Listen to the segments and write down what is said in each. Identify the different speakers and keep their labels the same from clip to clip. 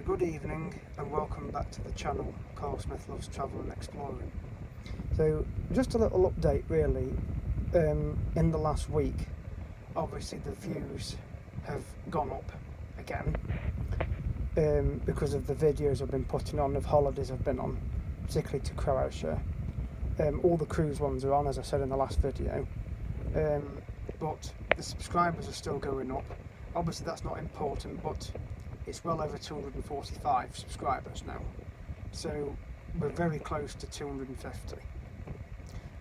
Speaker 1: So good evening and welcome back to the channel. Carl Smith Loves Travel and Exploring. So just a little update really. In the last week, obviously the views have gone up again because of the videos I've been putting on of holidays I've been on, particularly to Croatia. All the cruise ones are on, as I said in the last video, but the subscribers are still going up. Obviously that's not important, but it's well over 245 subscribers now, so we're very close to 250.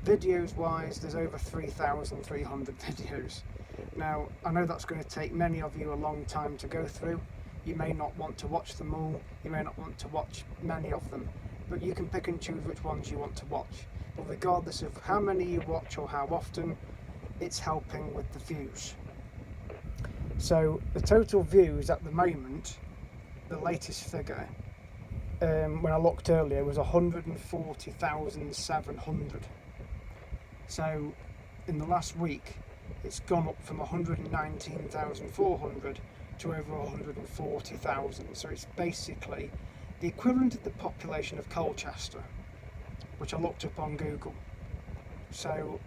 Speaker 1: Videos wise, there's over 3,300 videos. Now I know that's going to take many of you a long time to go through. You may not want to watch them all, you may not want to watch many of them, but you can pick and choose which ones you want to watch. But regardless of how many you watch or how often, it's helping with the views. So the total views at the moment, the latest figure, when I looked earlier, was 140,700. So in the last week, it's gone up from 119,400 to over 140,000. So it's basically the equivalent of the population of Colchester, which I looked up on Google. So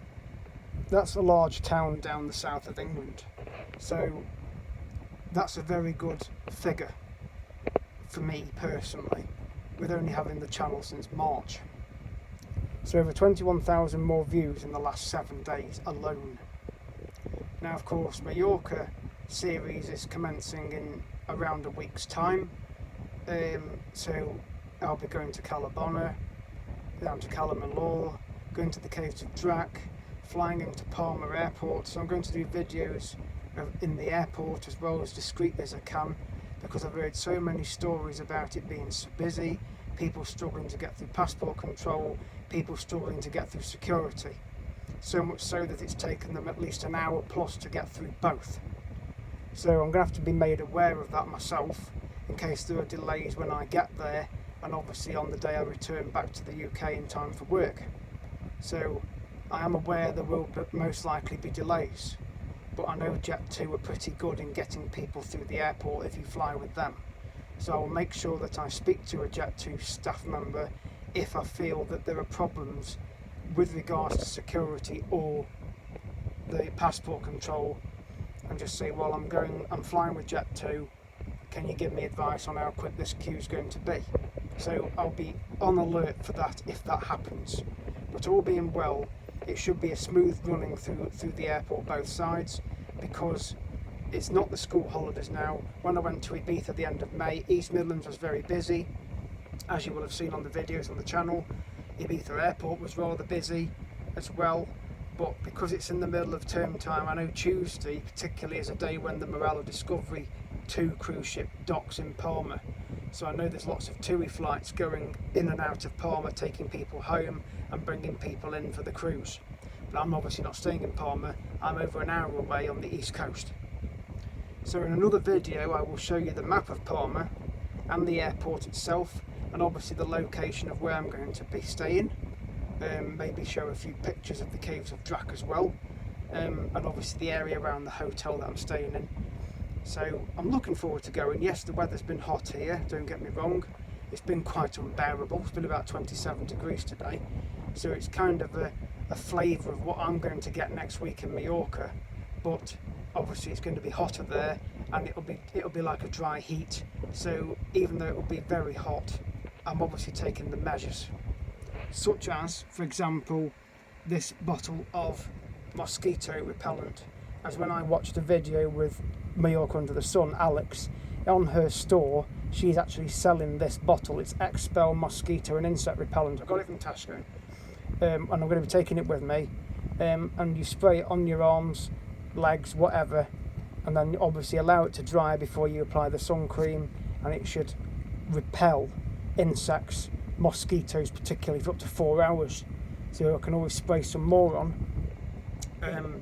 Speaker 1: that's a large town down the south of England. So that's a very good figure for me personally, with only having the channel since March. So over 21,000 more views in the last 7 days alone. Now of course Majorca series is commencing in around a week's time, so I'll be going to Calabona, down to Calamalor, going to the caves of Drac, flying into Palma Airport. So I'm going to do videos in the airport as well as discreet as I can, because I've heard so many stories about it being so busy, people struggling to get through passport control, people struggling to get through security. So much so that it's taken them at least an hour plus to get through both. So I'm going to have to be made aware of that myself in case there are delays when I get there, and obviously on the day I return back to the UK in time for work. So I am aware there will most likely be delays, but I know Jet2 are pretty good in getting people through the airport if you fly with them. So I will make sure that I speak to a Jet2 staff member if I feel that there are problems with regards to security or the passport control, and just say, well, I'm flying with Jet2, can you give me advice on how quick this queue is going to be? So I'll be on alert for that if that happens. But all being well, it should be a smooth running through the airport both sides, because it's not the school holidays now. When I went to Ibiza at the end of May, East Midlands was very busy, as you will have seen on the videos on the channel. Ibiza airport was rather busy as well, but because it's in the middle of term time, I know Tuesday particularly is a day when the Morale Discovery 2 cruise ship docks in Palma. So I know there's lots of TUI flights going in and out of Palma, taking people home and bringing people in for the cruise. But I'm obviously not staying in Palma, I'm over an hour away on the east coast. So in another video I will show you the map of Palma and the airport itself, and obviously the location of where I'm going to be staying. Maybe show a few pictures of the caves of Drac as well, and obviously the area around the hotel that I'm staying in. So I'm looking forward to going. Yes, the weather's been hot here, don't get me wrong. It's been quite unbearable. It's been about 27 degrees today. So it's kind of a flavour of what I'm going to get next week in Majorca. But obviously it's going to be hotter there, and it'll be like a dry heat. So even though it will be very hot, I'm obviously taking the measures. Such as, for example, this bottle of mosquito repellent. As when I watched a video with Majorca Under the Sun, Alex, on her store, she's actually selling this bottle. It's Expel Mosquito and Insect Repellent. I got it from Tesco, and I'm going to be taking it with me. And you spray it on your arms, legs, whatever, and then obviously allow it to dry before you apply the sun cream, and it should repel insects, mosquitoes particularly, for up to 4 hours. So I can always spray some more on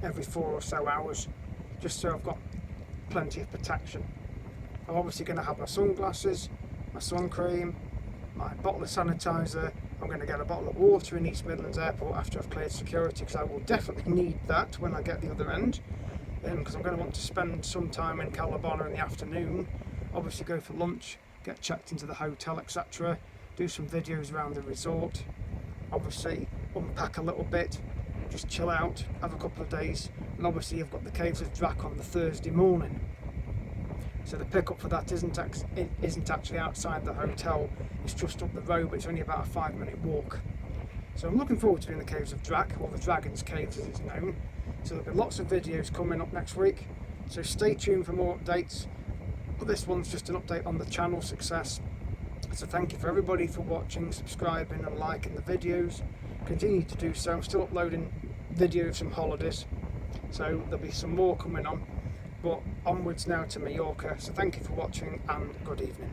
Speaker 1: every 4 or so hours, just so I've got plenty of protection. I'm obviously going to have my sunglasses, my sun cream, my bottle of sanitizer. I'm going to get a bottle of water in East Midlands Airport after I've cleared security, because I will definitely need that when I get the other end, because I'm going to want to spend some time in Calabona in the afternoon, obviously go for lunch, get checked into the hotel, etc. Do some videos around the resort, obviously unpack a little bit, just chill out, have a couple of days, and obviously you've got the Caves of Drac on the Thursday morning. So the pickup for that isn't actually outside the hotel, it's just up the road, but it's only about a 5-minute walk. So I'm looking forward to doing the Caves of Drac, or the Dragon's Caves as it's known. So there'll be lots of videos coming up next week, so stay tuned for more updates. But this one's just an update on the channel success. So thank you for everybody for watching, subscribing and liking the videos. Continue to do so. I'm still uploading videos from holidays, so there'll be some more coming on. But onwards now to Majorca. So thank you for watching and good evening.